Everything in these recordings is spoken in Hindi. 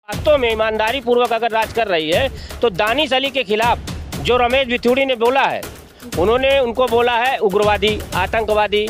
वास्तव में ईमानदारी पूर्वक अगर राज कर रही है तो दानिश अली के खिलाफ जो रमेश भिथुड़ी ने बोला है, उन्होंने उनको बोला है उग्रवादी, आतंकवादी,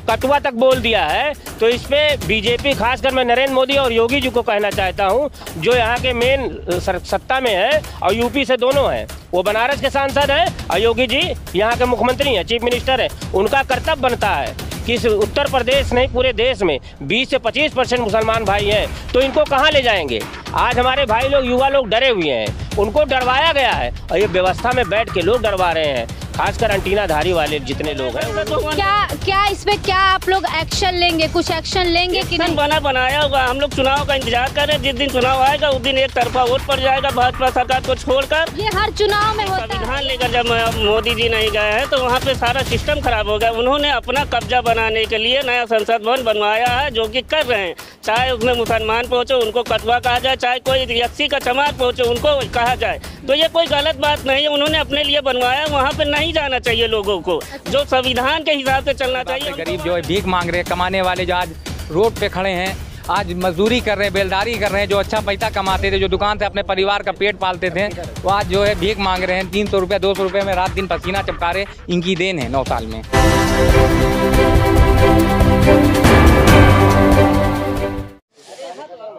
कटुआ तक बोल दिया है। तो इस पे बीजेपी, खासकर मैं नरेंद्र मोदी और योगी जी को कहना चाहता हूं, जो यहाँ के मेन सत्ता में है और यूपी से दोनों हैं, वो बनारस के सांसद हैं और योगी जी यहाँ के मुख्यमंत्री हैं, चीफ मिनिस्टर हैं। उनका कर्तव्य बनता है कि इस उत्तर प्रदेश नहीं पूरे देश में 20 से 25% मुसलमान भाई हैं, तो इनको कहाँ ले जाएंगे। आज हमारे भाई लोग, युवा लोग डरे हुए हैं, उनको डरवाया गया है और ये व्यवस्था में बैठ के लोग डरवा रहे हैं, खासकर एंटीनाधारी वाले जितने लोग हैं। क्या इसमें क्या आप लोग एक्शन लेंगे, कुछ एक्शन लेंगे कि नहीं? बनाया होगा। हम लोग चुनाव का इंतजार कर रहे हैं, जिस दिन चुनाव आएगा उस दिन एक तरफा वोट पड़ जाएगा भाजपा सरकार को छोड़कर। ये हर चुनाव में होता है। संविधान लेकर जब मोदी जी नहीं गए हैं तो वहाँ पे सारा सिस्टम खराब हो गया। उन्होंने अपना कब्जा बनाने के लिए नया संसद भवन बनवाया है, जो कि कर रहे हैं। चाहे उसमें मुसलमान पहुँचे उनको कटवा कहा जाए, चाहे कोई यस्सी का चमार पहुँचे उनको कहा जाए, तो ये कोई गलत बात नहीं है। उन्होंने अपने लिए बनवाया, वहाँ पे नहीं जाना चाहिए लोगों को, जो संविधान के हिसाब से चलना चाहिए। गरीब जो है भीख मांग रहे हैं, कमाने वाले जो आज रोड पे खड़े हैं, आज मजदूरी कर रहे हैं, बेलदारी कर रहे हैं, जो अच्छा पैसा कमाते थे, जो दुकान से अपने परिवार का पेट पालते थे, वो आज जो है भीख मांग रहे हैं। 300 रुपये 200 रुपये में रात दिन पसीना चमका रहे। इनकी देन है 9 साल में।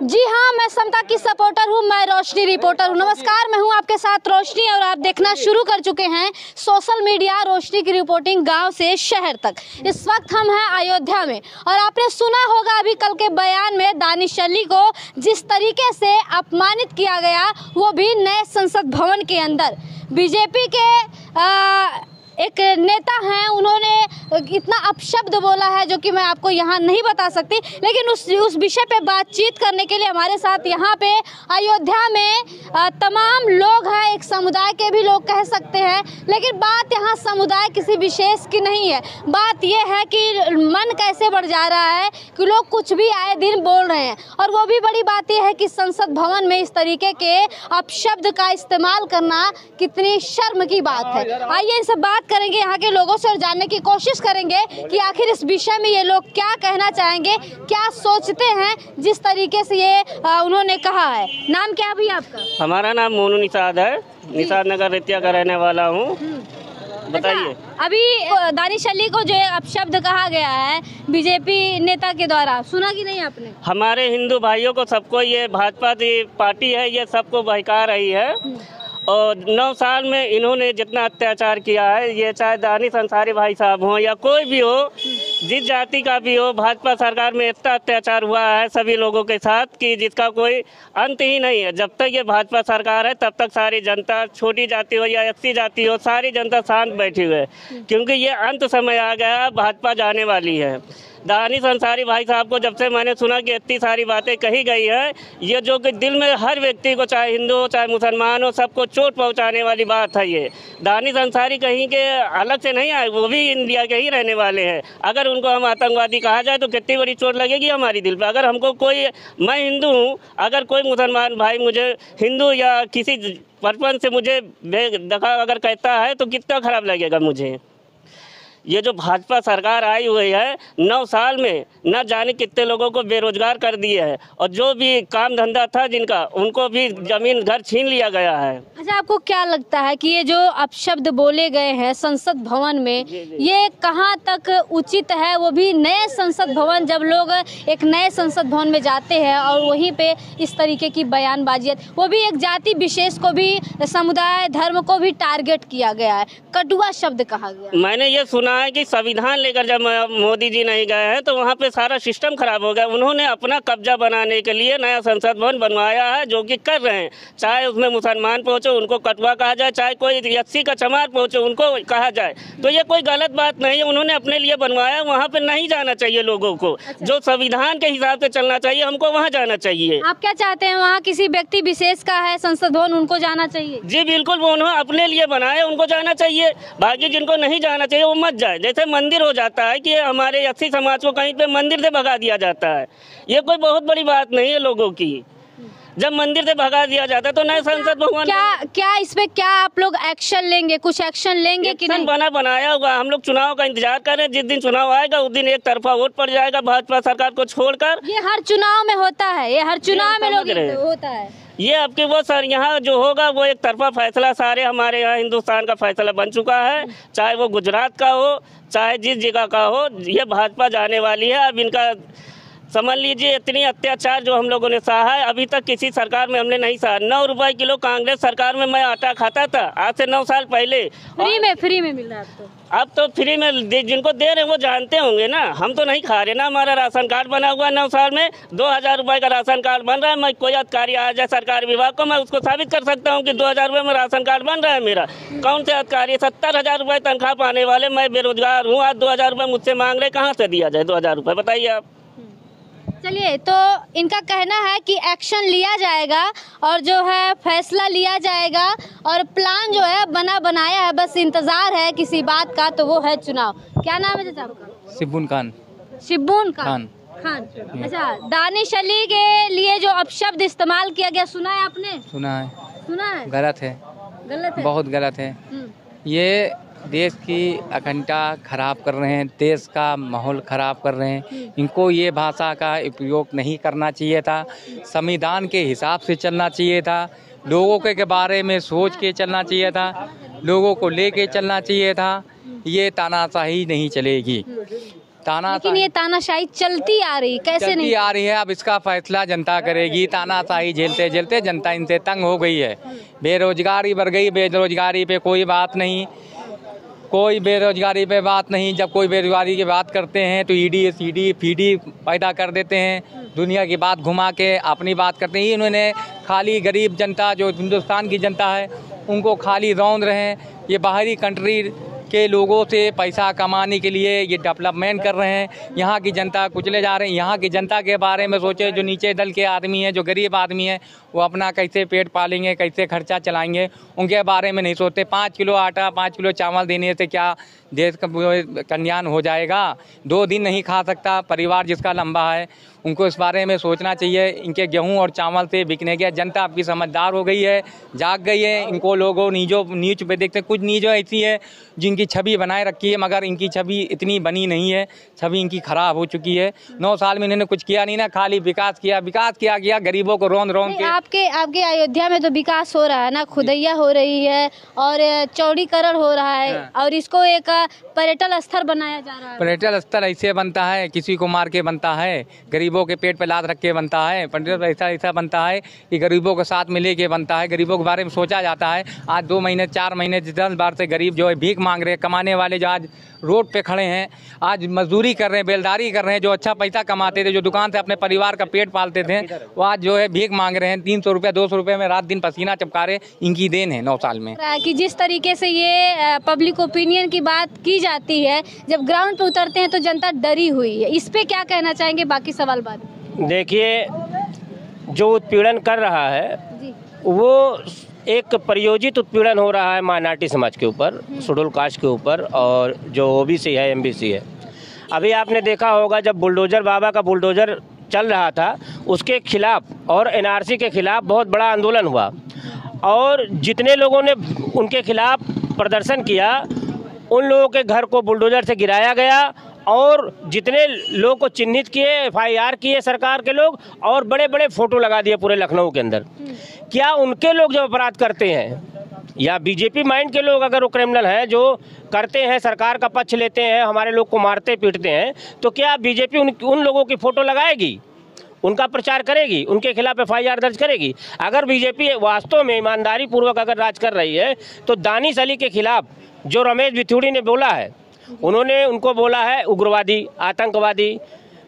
जी हाँ, मैं समता की सपोर्टर हूँ, मैं रोशनी रिपोर्टर हूँ। नमस्कार, मैं हूँ आपके साथ रोशनी और आप देखना शुरू कर चुके हैं सोशल मीडिया रोशनी की रिपोर्टिंग गांव से शहर तक। इस वक्त हम हैं अयोध्या में और आपने सुना होगा अभी कल के बयान में दानिश अली को जिस तरीके से अपमानित किया गया, वो भी नए संसद भवन के अंदर। बीजेपी के एक नेता हैं, उन्होंने इतना अपशब्द बोला है जो कि मैं आपको यहाँ नहीं बता सकती, लेकिन उस विषय पे बातचीत करने के लिए हमारे साथ यहाँ पे अयोध्या में तमाम लोग हैं। एक समुदाय के भी लोग कह सकते हैं, लेकिन बात यहाँ समुदाय किसी विशेष की नहीं है। बात यह है कि मन कैसे बढ़ जा रहा है कि लोग कुछ भी आए दिन बोल रहे हैं, और वो भी बड़ी बात यह है कि संसद भवन में इस तरीके के अपशब्द का इस्तेमाल करना कितनी शर्म की बात है। आइए इनसे बात करेंगे, यहाँ के लोगों से, और जानने की कोशिश करेंगे कि आखिर इस विषय में ये लोग क्या कहना चाहेंगे, क्या सोचते हैं जिस तरीके से ये उन्होंने कहा है। नाम क्या है भैया आपका? हमारा नाम मोनू निषाद है, निषाद नगर रेतिया का रहने वाला हूँ। बताइए। अभी दानिश अली को जो अपशब्द कहा गया है बीजेपी नेता के द्वारा, सुना कि नहीं आपने? हमारे हिंदू भाइयों को, सबको, ये भाजपा की पार्टी है, ये सबको बहका रही है। और 9 साल में इन्होंने जितना अत्याचार किया है, ये चाहे दानिश अंसारी भाई साहब हों या कोई भी हो, जिस जाति का भी हो, भाजपा सरकार में इतना अत्याचार हुआ है सभी लोगों के साथ कि जिसका कोई अंत ही नहीं है। जब तक ये भाजपा सरकार है तब तक सारी जनता, छोटी जाति हो या एससी जाति हो, सारी जनता शांत बैठी हुई है, क्योंकि ये अंत समय आ गया, भाजपा जाने वाली है। दानिश अंसारी भाई साहब को जब से मैंने सुना कि इतनी सारी बातें कही गई है, ये जो कि दिल में हर व्यक्ति को, चाहे हिंदू हो चाहे मुसलमान हो, सबको चोट पहुंचाने वाली बात है। ये दानिश अंसारी कहीं के अलग से नहीं आए, वो भी इंडिया के ही रहने वाले हैं। अगर उनको हम आतंकवादी कहा जाए तो कितनी बड़ी चोट लगेगी हमारी दिल पर। अगर हमको कोई, मैं हिंदू हूँ, अगर कोई मुसलमान भाई मुझे हिंदू या किसी पर्पन से मुझे बेदखा अगर कहता है तो कितना खराब लगेगा मुझे। ये जो भाजपा सरकार आई हुई है, 9 साल में न जाने कितने लोगों को बेरोजगार कर दिए है, और जो भी काम धंधा था जिनका, उनको भी जमीन घर छीन लिया गया है। अच्छा, आपको क्या लगता है कि ये जो अपशब्द बोले गए हैं संसद भवन में, ये कहाँ तक उचित है? वो भी नए संसद भवन, जब लोग एक नए संसद भवन में जाते हैं और वहीं पे इस तरीके की बयानबाजी है, वो भी एक जाति विशेष को भी, समुदाय, धर्म को भी टारगेट किया गया है, कटुआ शब्द कहा गया। मैंने ये सुना है कि संविधान लेकर जब मोदी जी नहीं गए हैं तो वहाँ पे सारा सिस्टम खराब हो गया। उन्होंने अपना कब्जा बनाने के लिए नया संसद भवन बनवाया है, जो कि कर रहे हैं। चाहे उसमें मुसलमान पहुँचे उनको कटवा कहा जाए, चाहे कोई यस्सी का चमार पहुँचे उनको कहा जाए, तो ये कोई गलत बात नहीं है। उन्होंने अपने लिए बनवाया, वहाँ पे नहीं जाना चाहिए लोगों को। जो संविधान के हिसाब से चलना चाहिए, हमको वहाँ जाना चाहिए। आप क्या चाहते हैं, वहाँ किसी व्यक्ति विशेष का है संसद भवन, उनको जाना चाहिए? जी बिल्कुल, वो उन्होंने अपने लिए बनाया, उनको जाना चाहिए। बाकी जिनको नहीं जाना चाहिए वो मत जाए। जैसे मंदिर हो जाता है कि हमारे एससी समाज को कहीं पे मंदिर से भगा दिया जाता है, ये कोई बहुत बड़ी बात नहीं है लोगों की। जब मंदिर से भगा दिया जाता तो नए संसद भवन क्या इस पे क्या आप लोग एक्शन लेंगे, कुछ एक्शन लेंगे कि नहीं? बनाया होगा। हम लोग चुनाव का इंतजार कर रहे हैं। जिस दिन चुनाव आएगा उस दिन एक तरफा वोट पड़ जाएगा भाजपा सरकार को छोड़कर। ये हर चुनाव में होता है, ये हर चुनाव में लोग होता है। ये आपके वो सर यहाँ जो होगा वो एक तरफा फैसला सारे हमारे यहाँ हिंदुस्तान का फैसला बन चुका है, चाहे वो गुजरात का हो चाहे जिस जगह का हो, ये भाजपा जाने वाली है। अब इनका समझ लीजिए इतनी अत्याचार जो हम लोगों ने सहा है अभी तक किसी सरकार में हमने नहीं सहा। 9 रुपए किलो कांग्रेस सरकार में मैं आटा खाता था आज से 9 साल पहले। फ्री में मिल रहा है अब तो फ्री में जिनको दे रहे हैं वो जानते होंगे ना, हम तो नहीं खा रहे ना। हमारा राशन कार्ड बना हुआ 9 साल में 2000 रुपए का राशन कार्ड बन रहा है। मैं कोई अधिकारी आ जाए सरकारी विभाग को, मैं उसको साबित कर सकता हूँ कि 2000 रुपए में राशन कार्ड बन रहा है मेरा। कौन से अधिकारी? 70,000 रुपए तनख्वाह पाने वाले, मैं बेरोजगार हूँ। आज 2000 रुपए मुझसे मांग रहे, कहाँ से दिया जाए 2000 रुपए बताइए आप। चलिए, तो इनका कहना है कि एक्शन लिया जाएगा और जो है फैसला लिया जाएगा और प्लान जो है बनाया है, बस इंतजार है किसी बात का, तो वो है चुनाव। क्या नाम है चाचा आपका? शिब्बुन खान। शिब्बुन खान। अच्छा, दानिश अली के लिए जो अपशब्द इस्तेमाल किया गया सुना है आपने? सुना है। गलत है, बहुत गलत है। ये देश की अखंडता खराब कर रहे हैं, देश का माहौल खराब कर रहे हैं। इनको ये भाषा का उपयोग नहीं करना चाहिए था, संविधान के हिसाब से चलना चाहिए था, लोगों के बारे में सोच के चलना चाहिए था, लोगों को लेके चलना चाहिए था। ये तानाशाही नहीं चलेगी। लेकिन ये तानाशाही चलती आ रही, कैसे नहीं आ रही है? अब इसका फैसला जनता करेगी। तानाशाही झेलते झेलते जनता इनसे तंग हो गई है। बेरोजगारी बढ़ गई, बेरोजगारी पे कोई बात नहीं, कोई बेरोजगारी पे बात नहीं। जब कोई बेरोजगारी की बात करते हैं तो ईडी सीडी फीडी पैदा कर देते हैं, दुनिया की बात घुमा के अपनी बात करते हैं। इन्होंने खाली गरीब जनता जो हिंदुस्तान की जनता है उनको खाली रौंद रहे हैं। ये बाहरी कंट्री के लोगों से पैसा कमाने के लिए ये डेवलपमेंट कर रहे हैं, यहाँ की जनता कुचले जा रहे हैं। यहाँ की जनता के बारे में सोचे, जो नीचे दल के आदमी हैं, जो गरीब आदमी हैं, वो अपना कैसे पेट पालेंगे, कैसे खर्चा चलाएंगे, उनके बारे में नहीं सोचते। 5 किलो आटा 5 किलो चावल देने से क्या देश का कल्याण हो जाएगा? 2 दिन नहीं खा सकता परिवार जिसका लंबा है, उनको इस बारे में सोचना चाहिए। इनके गेहूं और चावल से बिकने गया। जनता आपकी समझदार हो गई है, जाग गई है। इनको लोगों न्यूज पे देखते, कुछ न्यूज़ ऐसी है जिनकी छवि बनाए रखी है, मगर इनकी छवि इतनी बनी नहीं है, छवि इनकी खराब हो चुकी है। 9 साल में इन्होंने कुछ किया नहीं ना, खाली विकास किया गया, गरीबों को रोंद के। आपके अयोध्या में तो विकास हो रहा है ना, खुदैया हो रही है और चौड़ीकरण हो रहा है और इसको एक पर्यटन स्थल बनाया जा रहा है। पर्यटन स्थल ऐसे बनता है, किसी को मार के बनता है, गरीबों के पेट पे लात रख के बनता है। पर्यटन ऐसा बनता है कि गरीबों के साथ मिले के बनता है, गरीबों के बारे में सोचा जाता है। आज 2 महीने 4 महीने 10 बार से गरीब जो है भीख मांग रहे हैं, कमाने वाले जो आज रोड पे खड़े हैं, आज मजदूरी कर रहे हैं, बेलदारी कर रहे हैं, जो अच्छा पैसा कमाते थे, जो दुकान से अपने परिवार का पेट पालते थे, वो आज जो है भीख मांग रहे हैं। 300 रुपये 200 रुपये में रात दिन पसीना चपका रहे। इनकी देन है 9 साल में कि जिस तरीके से ये पब्लिक ओपिनियन की बात की जाती है, जब ग्राउंड पे उतरते हैं तो जनता डरी हुई है। इस पे क्या कहना चाहेंगे? बाकी सवाल बाद। देखिए, जो उत्पीड़न कर रहा है वो एक प्रयोजित उत्पीड़न हो रहा है माइनॉरिटी समाज के ऊपर, शेड्यूल कास्ट के ऊपर, और जो ओबीसी है, एमबीसी है। अभी आपने देखा होगा जब बुलडोजर बाबा का बुलडोजर चल रहा था, उसके खिलाफ और एनआरसी के खिलाफ बहुत बड़ा आंदोलन हुआ और जितने लोगों ने उनके खिलाफ प्रदर्शन किया उन लोगों के घर को बुलडोजर से गिराया गया और जितने लोग को चिन्हित किए, FIR किए सरकार के लोग और बड़े बड़े फोटो लगा दिए पूरे लखनऊ के अंदर। क्या उनके लोग जो अपराध करते हैं या बीजेपी माइंड के लोग अगर वो क्रिमिनल हैं जो करते हैं, सरकार का पक्ष लेते हैं, हमारे लोग को मारते पीटते हैं, तो क्या बीजेपी उन लोगों की फोटो लगाएगी, उनका प्रचार करेगी, उनके खिलाफ FIR दर्ज करेगी? अगर बीजेपी वास्तव में ईमानदारी पूर्वक अगर राज कर रही है तो दानिश अली के खिलाफ जो रमेश भिथुड़ी ने बोला है, उन्होंने उनको बोला है उग्रवादी, आतंकवादी,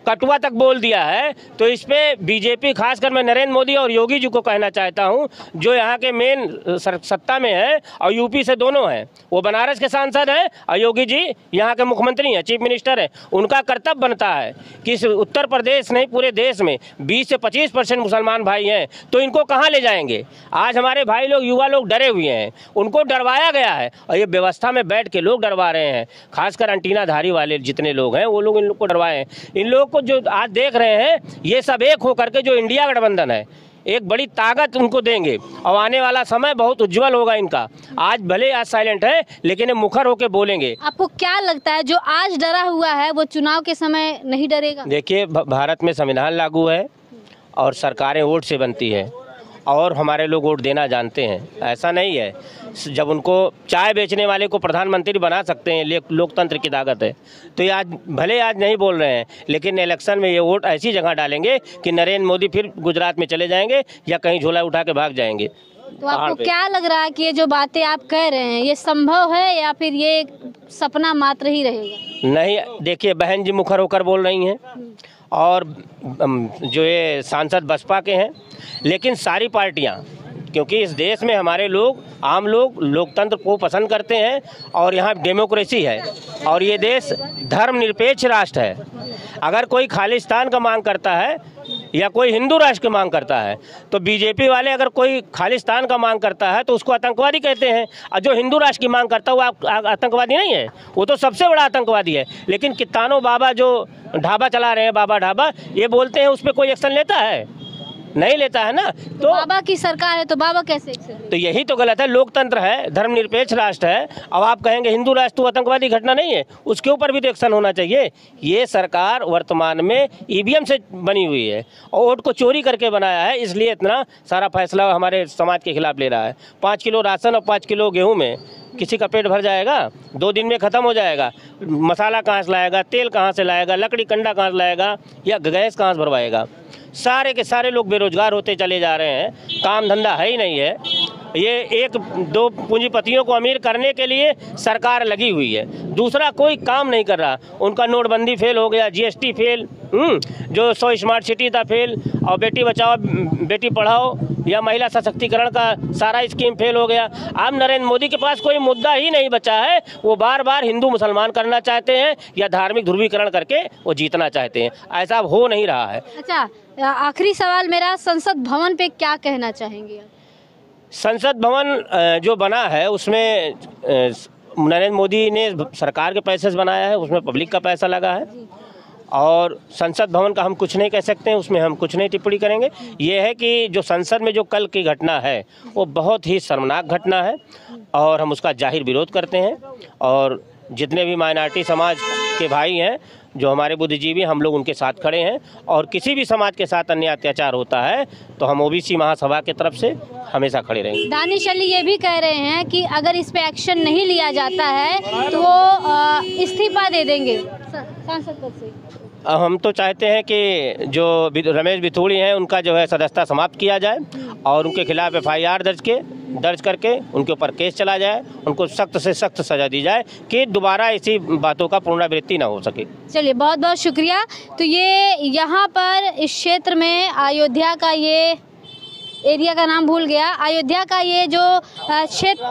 कटुआ तक बोल दिया है, तो इस पे बीजेपी, खासकर मैं नरेंद्र मोदी और योगी जी को कहना चाहता हूं, जो यहाँ के मेन सत्ता में है और यूपी से दोनों हैं, वो बनारस के सांसद हैं और योगी जी यहाँ के मुख्यमंत्री हैं, चीफ मिनिस्टर हैं। उनका कर्तव्य बनता है कि इस उत्तर प्रदेश नहीं पूरे देश में 20 से 25% मुसलमान भाई हैं, तो इनको कहाँ ले जाएंगे? आज हमारे भाई लोग, युवा लोग डरे हुए हैं, उनको डरवाया गया है और ये व्यवस्था में बैठ के लोग डरवा रहे हैं, खासकर अंटीनाधारी वाले जितने लोग हैं वो लोग इन लोग को डरवाए हैं। इन लोग को जो आज देख रहे हैं, ये सब एक होकर के जो इंडिया गठबंधन है, एक बड़ी ताकत उनको देंगे और आने वाला समय बहुत उज्जवल होगा इनका। आज भले आज साइलेंट है लेकिन ये मुखर होकर बोलेंगे। आपको क्या लगता है जो आज डरा हुआ है वो चुनाव के समय नहीं डरेगा? देखिए, भारत में संविधान लागू है और सरकारें वोट से बनती है और हमारे लोग वोट देना जानते हैं। ऐसा नहीं है जब उनको चाय बेचने वाले को प्रधानमंत्री बना सकते हैं, लोकतंत्र की ताकत है। तो ये आज भले आज नहीं बोल रहे हैं लेकिन इलेक्शन में ये वोट ऐसी जगह डालेंगे कि नरेंद्र मोदी फिर गुजरात में चले जाएंगे या कहीं झोला उठा के भाग जाएंगे। तो आपको क्या लग रहा है कि ये जो बातें आप कह रहे हैं ये संभव है या फिर ये सपना मात्र ही रहेगा? नहीं, देखिए बहन जी मुखर होकर बोल रही हैं और जो ये सांसद बसपा के हैं, लेकिन सारी पार्टियां, क्योंकि इस देश में हमारे लोग आम लोग लोकतंत्र को पसंद करते हैं और यहाँ डेमोक्रेसी है और ये देश धर्मनिरपेक्ष राष्ट्र है। अगर कोई खालिस्तान का मांग करता है या कोई हिंदू राष्ट्र की मांग करता है तो बीजेपी वाले अगर कोई खालिस्तान का मांग करता है तो उसको आतंकवादी कहते हैं, और जो हिंदू राष्ट्र की मांग करता है वो आतंकवादी नहीं है, वो तो सबसे बड़ा आतंकवादी है। लेकिन कित्तानो बाबा जो ढाबा चला रहे हैं, बाबा ढाबा, ये बोलते हैं उस पर कोई एक्शन लेता है? नहीं लेता है ना। तो बाबा की सरकार है तो बाबा कैसे एक्शन? तो यही तो गलत है। लोकतंत्र है, धर्मनिरपेक्ष राष्ट्र है। अब आप कहेंगे हिंदू राष्ट्र तो आतंकवादी घटना नहीं है, उसके ऊपर भी तो एक्शन होना चाहिए। ये सरकार वर्तमान में ईवीएम से बनी हुई है और वोट को चोरी करके बनाया है, इसलिए इतना सारा फैसला हमारे समाज के खिलाफ ले रहा है। 5 किलो राशन और 5 किलो गेहूँ में किसी का पेट भर जाएगा? 2 दिन में ख़त्म हो जाएगा। मसाला कहाँ से लाएगा, तेल कहाँ से लाएगा, लकड़ी कंडा कहाँ से लाएगा या गैस कहाँ से भरवाएगा? सारे के सारे लोग बेरोजगार होते चले जा रहे हैं, काम धंधा है ही नहीं है। ये 1-2 पूंजीपतियों को अमीर करने के लिए सरकार लगी हुई है, दूसरा कोई काम नहीं कर रहा। उनका नोटबंदी फेल हो गया, जीएसटी फेल, जो 100 स्मार्ट सिटी था फेल, और बेटी बचाओ बेटी पढ़ाओ या महिला सशक्तिकरण का सारा स्कीम फेल हो गया। अब नरेंद्र मोदी के पास कोई मुद्दा ही नहीं बचा है। वो बार बार हिंदू मुसलमान करना चाहते हैं या धार्मिक ध्रुवीकरण करके वो जीतना चाहते हैं। ऐसा हो नहीं रहा है। अच्छा, आखिरी सवाल मेरा, संसद भवन पे क्या कहना चाहेंगे? संसद भवन जो बना है उसमें नरेंद्र मोदी ने सरकार के पैसे से बनाया है, उसमें पब्लिक का पैसा लगा है और संसद भवन का हम कुछ नहीं कह सकते हैं, उसमें हम कुछ नहीं टिप्पणी करेंगे। ये है कि जो संसद में जो कल की घटना है वो बहुत ही शर्मनाक घटना है और हम उसका जाहिर विरोध करते हैं। और जितने भी माइनॉरिटी समाज के भाई हैं, जो हमारे बुद्धिजीवी, हम लोग उनके साथ खड़े हैं और किसी भी समाज के साथ अन्य अत्याचार होता है तो हम ओबीसी महासभा की तरफ से हमेशा खड़े रहेंगे। दानिश अली ये भी कह रहे हैं कि अगर इस पे एक्शन नहीं लिया जाता है तो वो इस्तीफा दे देंगे सांसद पद से। हम तो चाहते हैं कि जो रमेश बिथूड़ी हैं उनका जो है सदस्यता समाप्त किया जाए और उनके खिलाफ FIR दर्ज करके उनके ऊपर केस चला जाए, उनको सख्त से सख्त सजा दी जाए कि दोबारा ऐसी बातों का पुनरावृत्ति ना हो सके। चलिए, बहुत बहुत शुक्रिया। तो ये यहाँ पर इस क्षेत्र में अयोध्या का ये एरिया का नाम भूल गया, अयोध्या का ये जो क्षेत्र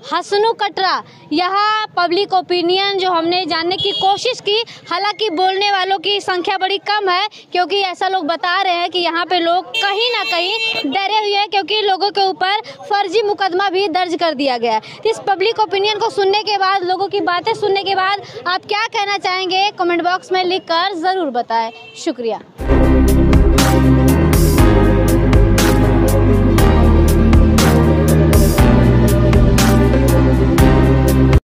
हसनू कटरा, यहाँ पब्लिक ओपिनियन जो हमने जानने की कोशिश की, हालांकि बोलने वालों की संख्या बड़ी कम है क्योंकि ऐसा लोग बता रहे हैं कि यहाँ पे लोग कहीं ना कहीं डरे हुए हैं क्योंकि लोगों के ऊपर फर्जी मुकदमा भी दर्ज कर दिया गया है। इस पब्लिक ओपिनियन को सुनने के बाद, लोगों की बातें सुनने के बाद आप क्या कहना चाहेंगे कमेंट बॉक्स में लिख कर ज़रूर बताएं। शुक्रिया।